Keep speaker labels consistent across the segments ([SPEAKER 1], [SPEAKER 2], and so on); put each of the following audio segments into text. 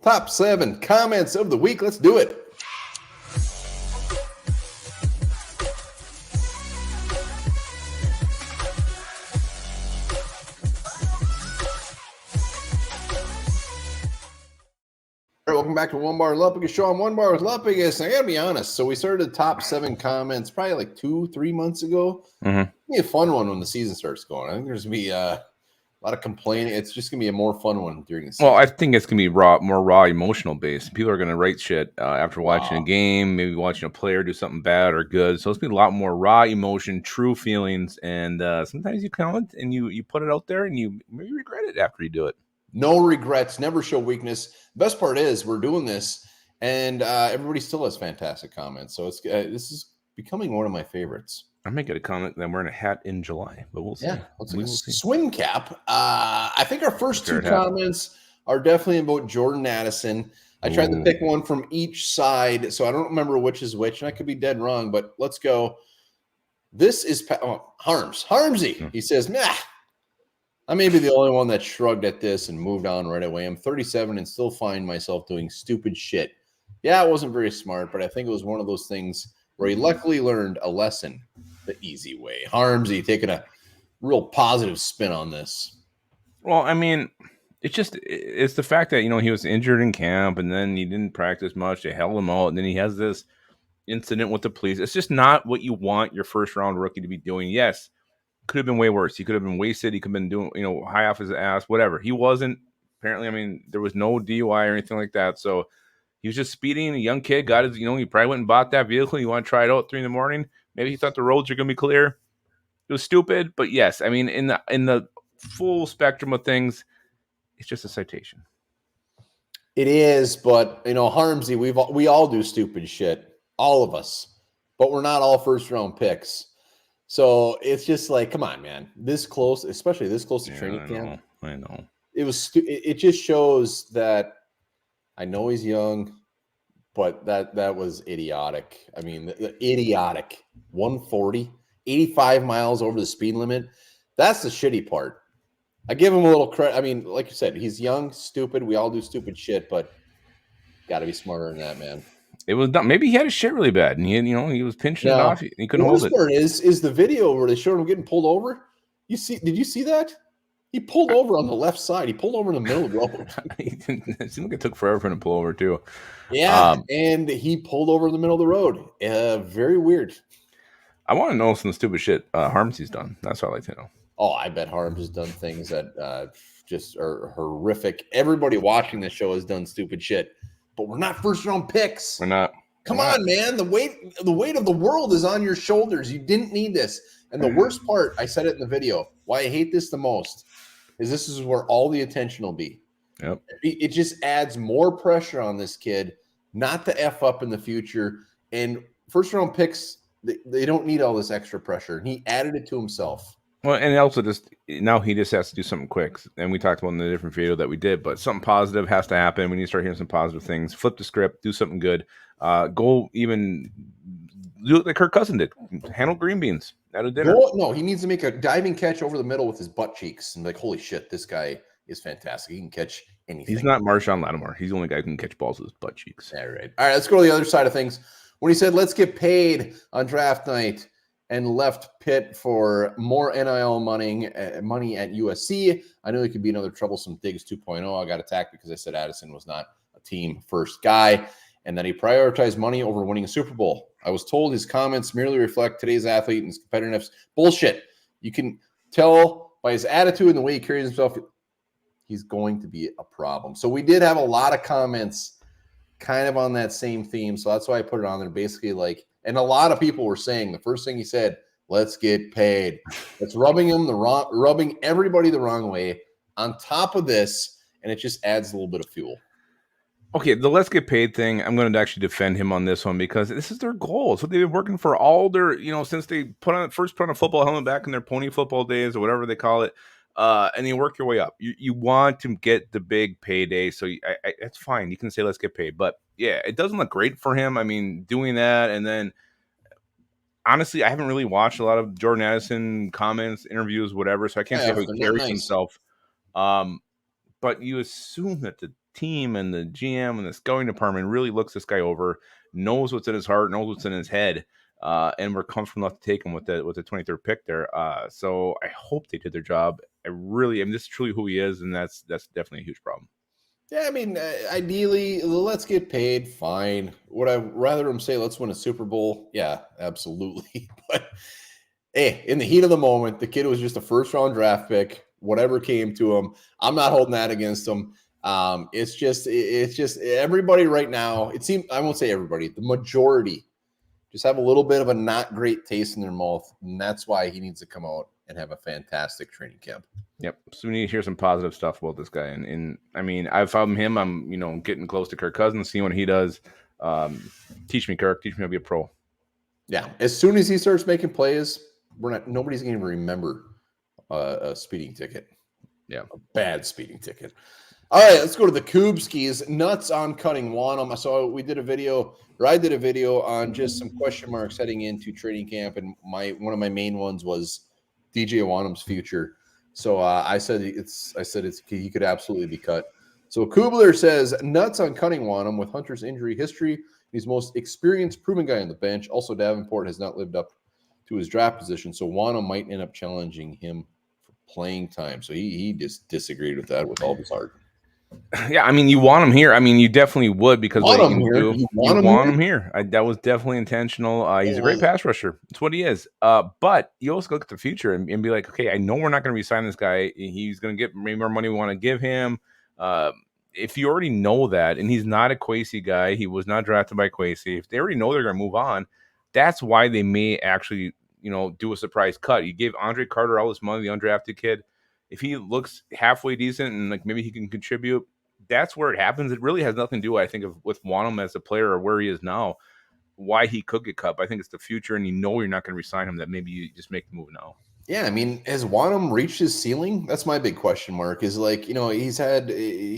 [SPEAKER 1] Top 7 comments of the week. Let's do it. All right, welcome back to Onebar and Lupagus show. I'm Onebar with Lupagus. I gotta be honest. So we started the top 7 comments probably like 2-3 months ago.
[SPEAKER 2] Mm-hmm.
[SPEAKER 1] Be a fun one when the season starts going. I think there's gonna be a lot of complaining. It's just gonna be a more fun one during the season.
[SPEAKER 2] Well, I think it's gonna be more raw, emotional based. People are gonna write shit after watching a game, maybe watching a player do something bad or good. So it's gonna be a lot more raw emotion, true feelings, and sometimes you comment and you put it out there and you maybe regret it after you do it.
[SPEAKER 1] No regrets, never show weakness. Best part is we're doing this, and everybody still has fantastic comments. So it's this is becoming one of my favorites.
[SPEAKER 2] I may get a comment that I'm wearing a hat in July, but we'll see.
[SPEAKER 1] Yeah, looks like
[SPEAKER 2] we
[SPEAKER 1] a
[SPEAKER 2] will see.
[SPEAKER 1] swim cap. I think our first
[SPEAKER 2] Fair
[SPEAKER 1] two
[SPEAKER 2] hat.
[SPEAKER 1] comments are definitely about Jordan Addison. I tried to pick one from each side, so I don't remember which is which, and I could be dead wrong, but let's go. This is Harmsy. He says, "Nah, I may be the only one that shrugged at this and moved on right away. I'm 37 and still find myself doing stupid shit. Yeah, it wasn't very smart, but I think it was one of those things where he luckily learned a lesson the easy way." Harmsy taking a real positive spin on this.
[SPEAKER 2] Well, I mean, it's the fact that, he was injured in camp and then he didn't practice much. They held him out, and then he has this incident with the police. It's just not what you want your first round rookie to be doing. Yes, could have been way worse. He could have been wasted. He could have been doing, high off his ass, whatever. He wasn't. Apparently, I mean, there was no DUI or anything like that. So he was just speeding. A young kid got his, he probably went and bought that vehicle. You want to try it out at 3 a.m. Maybe he thought the roads are going to be clear. It was stupid, but yes, I mean, in the full spectrum of things, it's just a citation.
[SPEAKER 1] It is, but Harmsy, we all do stupid shit, all of us, but we're not all first round picks. So it's just like, come on, man, this close, especially this close to training camp.
[SPEAKER 2] I know.
[SPEAKER 1] It was. It just shows that I know he's young, but that was idiotic. I mean, idiotic. 140, 85 miles over the speed limit. That's the shitty part. I give him a little credit. I mean, like you said, he's young, stupid. We all do stupid shit, but got to be smarter than that, man.
[SPEAKER 2] It was dumb. Maybe he had his shit really bad, and he was pinching it off. He couldn't hold it.
[SPEAKER 1] The worst part is the video where they showed him getting pulled over. Did you see that? He pulled over on the left side. He pulled over in the middle of the road.
[SPEAKER 2] It seemed like it took forever for him to pull over too.
[SPEAKER 1] Yeah, and he pulled over in the middle of the road. Very weird.
[SPEAKER 2] I want to know some stupid shit Harmsy's done. That's what I like to know.
[SPEAKER 1] Oh, I bet Harms has done things that just are horrific. Everybody watching this show has done stupid shit, but we're not first round picks.
[SPEAKER 2] We're not.
[SPEAKER 1] Come on, man. The weight of the world is on your shoulders. You didn't need this. And the worst part, I said it in the video, why I hate this the most is this is where all the attention will be.
[SPEAKER 2] Yep.
[SPEAKER 1] It just adds more pressure on this kid not to F up in the future. And first round picks, they don't need all this extra pressure. He added it to himself.
[SPEAKER 2] Well, and also now he just has to do something quick. And we talked about in the different video that we did, but something positive has to happen. We need to start hearing some positive things. Flip the script, do something good. Go even do it like Kirk Cousins did. Handle green beans at a dinner.
[SPEAKER 1] No, he needs to make a diving catch over the middle with his butt cheeks and like, holy shit, this guy is fantastic. He can catch anything.
[SPEAKER 2] He's not Marshawn Lattimore. He's the only guy who can catch balls with his butt cheeks.
[SPEAKER 1] All right. Let's go to the other side of things. When he said, let's get paid on draft night and left Pitt for more NIL money at USC, I knew it could be another troublesome Diggs 2.0. I got attacked because I said Addison was not a team first guy and that he prioritized money over winning a Super Bowl. I was told his comments merely reflect today's athlete and his competitiveness. Bullshit. You can tell by his attitude and the way he carries himself, he's going to be a problem. So we did have a lot of comments kind of on that same theme. So that's why I put it on there. Basically, like, and a lot of people were saying the first thing he said, let's get paid. It's rubbing everybody the wrong way on top of this, and it just adds a little bit of fuel.
[SPEAKER 2] Okay, the let's get paid thing, I'm going to actually defend him on this one because this is their goal. It's what they've been working for all their, since they first put on a football helmet back in their pony football days or whatever they call it, and you work your way up. You want to get the big payday, so it's fine. You can say let's get paid, but yeah, it doesn't look great for him. I mean, doing that, and then honestly, I haven't really watched a lot of Jordan Addison comments, interviews, whatever, so I can't say how he carries himself. But you assume that the team and the GM and the scouting department really looks this guy over, knows what's in his heart, knows what's in his head, and we're comfortable enough to take him with the 23rd pick there. So I hope they did their job. I mean, this is truly who he is, and that's definitely a huge problem.
[SPEAKER 1] Yeah, I mean, ideally, let's get paid. Fine. Would I rather him say, "Let's win a Super Bowl"? Yeah, absolutely. But hey, in the heat of the moment, the kid was just a first round draft pick. Whatever came to him, I'm not holding that against him. It's just everybody right now. It seems, I won't say everybody, the majority just have a little bit of a not great taste in their mouth, and that's why he needs to come out and have a fantastic training camp.
[SPEAKER 2] Yep. So we need to hear some positive stuff about this guy. And I mean, I've found him. I'm, getting close to Kirk Cousins, seeing what he does. Teach me, Kirk. Teach me how to be a pro.
[SPEAKER 1] Yeah. As soon as he starts making plays, nobody's going to remember a speeding ticket.
[SPEAKER 2] Yeah.
[SPEAKER 1] A bad speeding ticket. All right, let's go to the Kubskis. Nuts on cutting Wanham. So I did a video on just some question marks heading into training camp, and one of my main ones was DJ Wanham's future. So I said he could absolutely be cut. So Kubler says nuts on cutting Wanham with Hunter's injury history. He's most experienced, proven guy on the bench. Also, Davenport has not lived up to his draft position, so Wanham might end up challenging him for playing time. So he just disagreed with that with all his heart.
[SPEAKER 2] Yeah, I mean, you want him here. I mean, you definitely would, because
[SPEAKER 1] what
[SPEAKER 2] you
[SPEAKER 1] want
[SPEAKER 2] him here. That was definitely intentional. He's a great pass rusher. That's what he is. But you also look at the future and be like, okay, I know we're not going to re-sign this guy. He's going to get maybe more money we want to give him. If you already know that, and he's not a Kwesi guy, he was not drafted by Kwesi. If they already know they're going to move on, that's why they may actually, do a surprise cut. You gave Andre Carter all this money, the undrafted kid. If he looks halfway decent and like maybe he can contribute, that's where it happens. It really has nothing to do, I think, with Wanham as a player or where he is now, why he could get cut. I think it's the future, and you're not going to resign him, that maybe you just make the move now.
[SPEAKER 1] Yeah, I mean, has Wanham reached his ceiling? That's my big question mark. Is like, he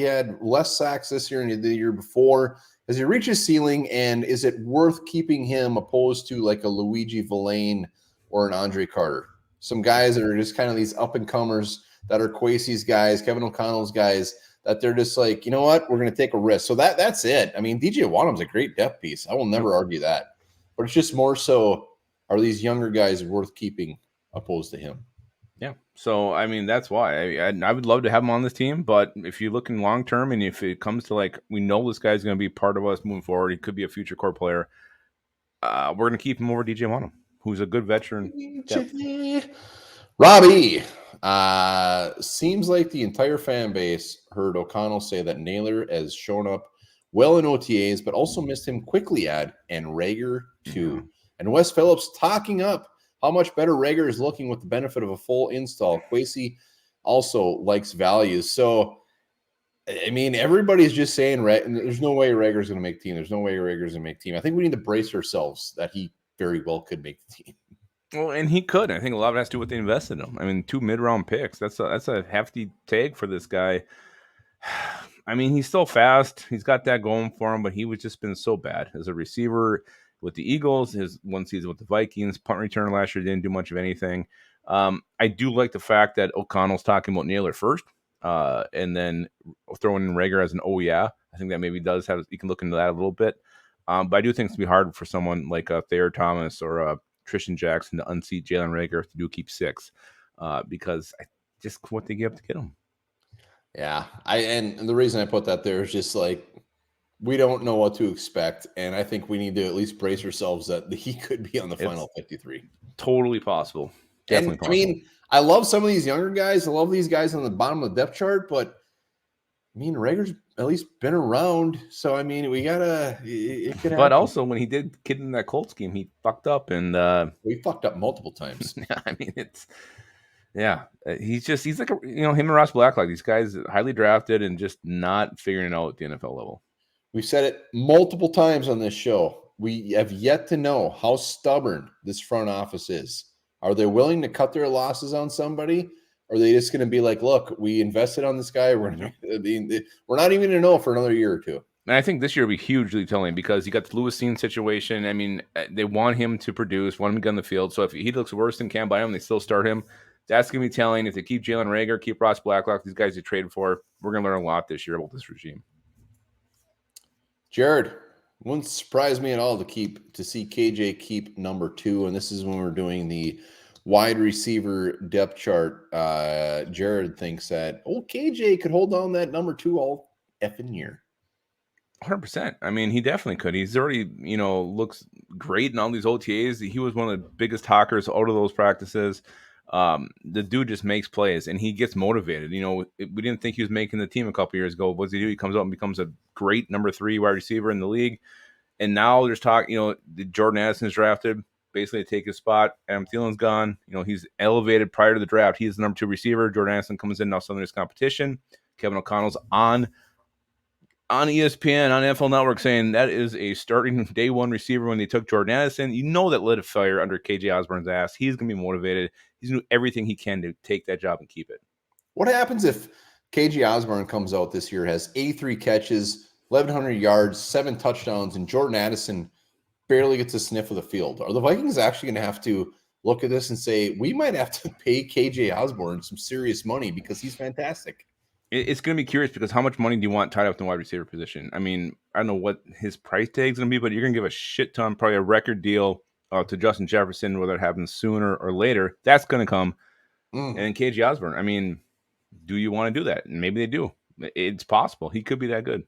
[SPEAKER 1] had less sacks this year and the year before. Has he reached his ceiling, and is it worth keeping him opposed to like a Luigi Villain or an Andre Carter? Some guys that are just kind of these up and comers that are Kwesi's guys, Kevin O'Connell's guys, that they're just like, you know what, we're going to take a risk. So that's it. I mean, DJ Wanham's a great depth piece. I will never argue that. But it's just more so, are these younger guys worth keeping opposed to him?
[SPEAKER 2] Yeah. So, I mean, that's why I would love to have him on this team. But if you're looking long term, and if it comes to like, we know this guy's going to be part of us moving forward, he could be a future core player, we're going to keep him over DJ Wanham, who's a good veteran.
[SPEAKER 1] Robbie, seems like the entire fan base heard O'Connell say that Naylor has shown up well in OTAs, but also missed him quickly and Rager too. Mm-hmm. And Wes Phillips talking up how much better Rager is looking with the benefit of a full install. Kwesi also likes values. So, I mean, everybody's just saying there's no way Rager's going to make team. There's no way Rager's going to make team. I think we need to brace ourselves that he very well could make the team.
[SPEAKER 2] Well, and he could. I think a lot of it has to do with what they invested in him. I mean, 2 mid-round picks. That's a hefty tag for this guy. I mean, he's still fast. He's got that going for him, but he was just been so bad as a receiver with the Eagles. His one season with the Vikings, punt return last year, didn't do much of anything. I do like the fact that O'Connell's talking about Naylor first, and then throwing in Rager as an yeah. I think that maybe does have, you can look into that a little bit. But I do think it's going to be hard for someone like Thayer Thomas or Tristan Jackson to unseat Jalen Rager to keep 6, because just what they give up to get him.
[SPEAKER 1] Yeah, and the reason I put that there is just like, we don't know what to expect, and I think we need to at least brace ourselves that he could be on the final 53.
[SPEAKER 2] Totally possible. Definitely possible.
[SPEAKER 1] I mean, I love some of these younger guys. I love these guys on the bottom of the depth chart, but I mean, Rager's at least been around, so I mean, we gotta. It could happen.
[SPEAKER 2] But also, when he did get in that Colts game, he fucked up, and
[SPEAKER 1] we fucked up multiple times.
[SPEAKER 2] I mean, he's like him and Ross Blacklock. These guys highly drafted and just not figuring it out at the NFL level.
[SPEAKER 1] We've said it multiple times on this show. We have yet to know how stubborn this front office is. Are they willing to cut their losses on somebody? Or are they just going to be like, look, we invested on this guy. We're not even going to know for another year or two.
[SPEAKER 2] And I think this year will be hugely telling, because you got the Lewis Cine situation. I mean, they want him to produce, want him to get on the field. So if he looks worse than Cam Bynum, they still start him. That's going to be telling. If they keep Jalen Rager, keep Ross Blacklock, these guys they traded for, we're going to learn a lot this year about this regime.
[SPEAKER 1] Jared, wouldn't surprise me at all to see KJ keep number 2, and this is when we're doing the wide receiver depth chart. Jared thinks that KJ could hold on that number 2 all effing year.
[SPEAKER 2] 100%. I mean, he definitely could. He's already, looks great in all these OTAs. He was one of the biggest talkers out of those practices. The dude just makes plays and he gets motivated. We didn't think he was making the team a couple years ago. What does he do? He comes out and becomes a great number 3 wide receiver in the league. And now there's talk, Jordan Addison is drafted basically to take his spot. Adam Thielen's gone. He's elevated prior to the draft. He's the number 2 receiver. Jordan Addison comes in now, some of this competition. Kevin O'Connell's on ESPN, on NFL Network, saying that is a starting day 1 receiver when they took Jordan Addison. That lit a fire under KJ Osborne's ass. He's going to be motivated. He's going to do everything he can to take that job and keep it.
[SPEAKER 1] What happens if KJ Osborne comes out this year, has 83 catches, 1,100 yards, 7 touchdowns, and Jordan Addison barely gets a sniff of the field? Are the Vikings actually going to have to look at this and say, we might have to pay KJ Osborne some serious money because he's fantastic?
[SPEAKER 2] It's going to be curious because how much money do you want tied up in the wide receiver position? I mean, I don't know what his price tag is going to be, but you're going to give a shit ton, probably a record deal to Justin Jefferson, whether it happens sooner or later. That's going to come. And KJ Osborne, I mean, do you want to do that? And maybe they do. It's possible. He could be that good.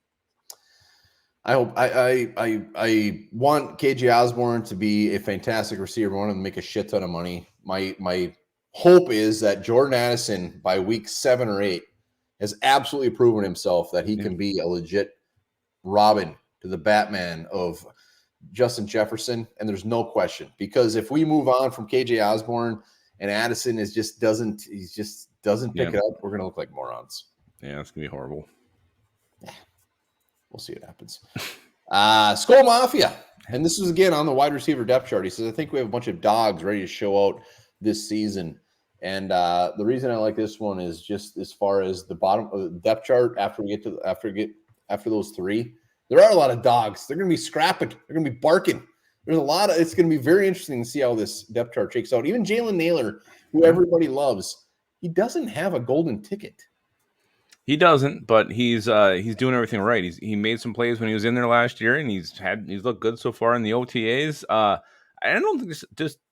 [SPEAKER 1] I hope I want KJ Osborne to be a fantastic receiver. I want him to make a shit ton of money. My hope is that Jordan Addison by week 7 or 8 has absolutely proven himself that he can be a legit Robin to the Batman of Justin Jefferson, and there's no question. Because if we move on from KJ Osborne and Addison doesn't pick it up, we're gonna look like morons.
[SPEAKER 2] Yeah, it's gonna be horrible.
[SPEAKER 1] Yeah, we'll see what happens. Skull Mafia, and this is again on the wide receiver depth chart. He says, I think we have a bunch of dogs ready to show out this season. And the reason I like this one is just as far as the bottom of the depth chart. After those 3, there are a lot of dogs. They're going to be scrapping. They're going to be barking. There's a lot of. It's going to be very interesting to see how this depth chart shakes out. Even Jalen Naylor, who everybody loves, he doesn't have a golden ticket.
[SPEAKER 2] He doesn't, but he's doing everything right. He made some plays when he was in there last year, and he's looked good so far in the OTAs. I don't think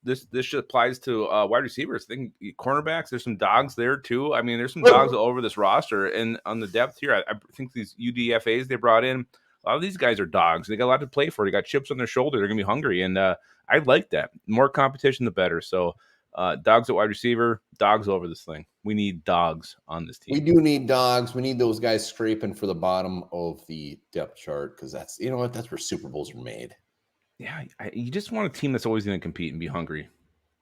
[SPEAKER 2] this applies to wide receivers. I think cornerbacks, there's some dogs there too. I mean, there's some dogs all over this roster, and on the depth here, I think these UDFAs they brought in, a lot of these guys are dogs. They got a lot to play for. They got chips on their shoulder. They're gonna be hungry, and I like that. More competition, the better. So, dogs at wide receiver, dogs over this thing. We need dogs on this team.
[SPEAKER 1] We do need dogs. We need those guys scraping for the bottom of the depth chart because that's that's where Super Bowls are made.
[SPEAKER 2] Yeah, you just want a team that's always going to compete and be hungry.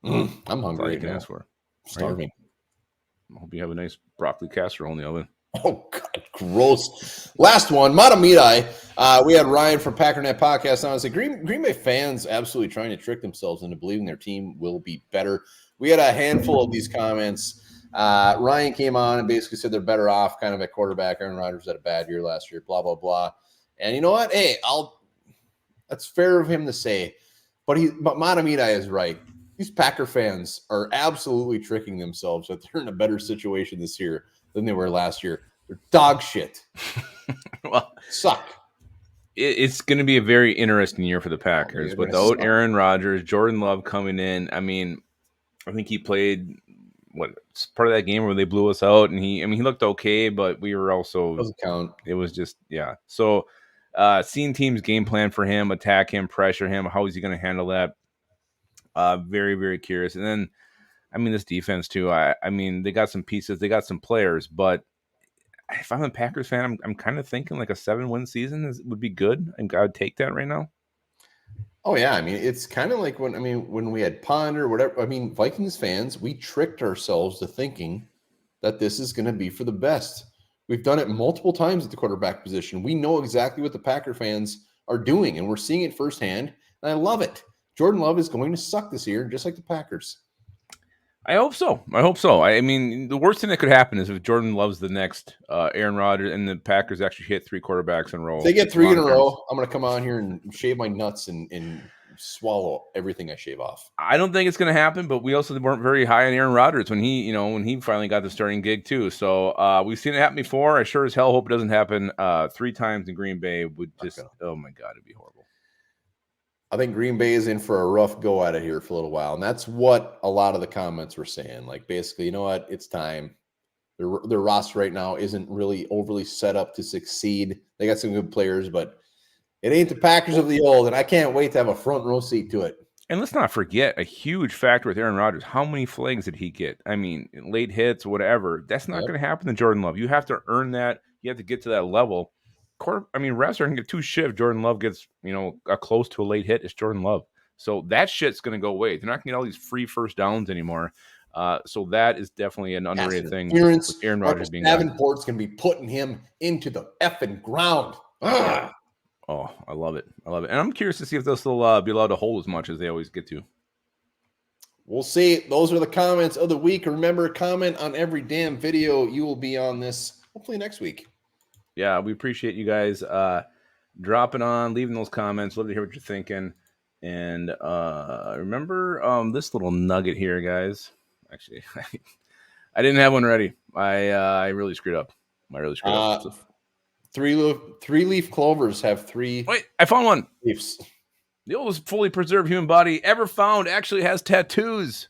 [SPEAKER 1] I'm hungry.
[SPEAKER 2] That's all you can ask for.
[SPEAKER 1] Starving.
[SPEAKER 2] I hope you have a nice broccoli casserole in the oven.
[SPEAKER 1] Oh, God, gross. Last one, Matamidai. We had Ryan from Packernet Podcast on. I said, Green Bay fans absolutely trying to trick themselves into believing their team will be better. We had a handful of these comments. Ryan came on and basically said they're better off kind of at quarterback. Aaron Rodgers had a bad year last year, blah, blah, blah. And you know what? Hey, that's fair of him to say. But Matamidai is right. These Packer fans are absolutely tricking themselves that they're in a better situation this year than they were last year. They're dog shit.
[SPEAKER 2] Well,
[SPEAKER 1] suck.
[SPEAKER 2] It's going to be a very interesting year for the Packers. Without Aaron Rodgers, Jordan Love coming in. I mean, I think he played part of that game where they blew us out, and he looked okay, but we were also
[SPEAKER 1] doesn't count.
[SPEAKER 2] It was just So seeing teams game plan for him, attack him, pressure him, how is he going to handle that? Very, very curious. And then, I mean, this defense too. I mean, they got some pieces, they got some players, but if I'm a Packers fan, I'm kind of thinking like a 7-win season would be good. I would take that right now.
[SPEAKER 1] Oh yeah, I mean, it's kind of like when we had Pond or whatever. I mean, Vikings fans, we tricked ourselves to thinking that this is going to be for the best. We've done it multiple times at the quarterback position. We know exactly what the Packer fans are doing, and we're seeing it firsthand, and I love it. Jordan Love is going to suck this year, just like the Packers.
[SPEAKER 2] I hope so. I mean, the worst thing that could happen is if Jordan Love's the next Aaron Rodgers and the Packers actually hit 3 quarterbacks in a row.
[SPEAKER 1] If they get 3 in a row, I'm going to come on here and shave my nuts and swallow everything I shave off.
[SPEAKER 2] I don't think it's going to happen, but we also weren't very high on Aaron Rodgers when he finally got the starting gig too. So we've seen it happen before. I sure as hell hope it doesn't happen 3 times in Green Bay. Would just oh my god, it'd be horrible.
[SPEAKER 1] I think Green Bay is in for a rough go at it here for a little while, and that's what a lot of the comments were saying. Like basically, you know what, it's time. Their roster right now isn't really overly set up to succeed. They got some good players, but it ain't the Packers of the old, and I can't wait to have a front row seat to it.
[SPEAKER 2] And let's not forget a huge factor with Aaron Rodgers. How many flags did he get? I mean, late hits, whatever. That's not going to happen to Jordan Love. You have to earn that. You have to get to that level. Refs are going to get 2 shifts. Jordan Love gets, a close to a late hit. It's Jordan Love. So that shit's going to go away. They're not going to get all these free first downs anymore. So that is definitely an underrated thing. With Aaron Rodgers being
[SPEAKER 1] Davenport's going to be putting him into the effing ground.
[SPEAKER 2] Yeah. Oh, I love it. And I'm curious to see if they'll still be allowed to hold as much as they always get to.
[SPEAKER 1] We'll see. Those are the comments of the week. Remember, comment on every damn video. You will be on this hopefully next week.
[SPEAKER 2] Yeah, we appreciate you guys dropping on, leaving those comments. Love to hear what you're thinking. And remember this little nugget here, guys. Actually, I didn't have one ready. I really screwed up. So,
[SPEAKER 1] 3-leaf clovers have 3.
[SPEAKER 2] Wait, I found one.
[SPEAKER 1] Leaves.
[SPEAKER 2] The oldest fully preserved human body ever found actually has tattoos.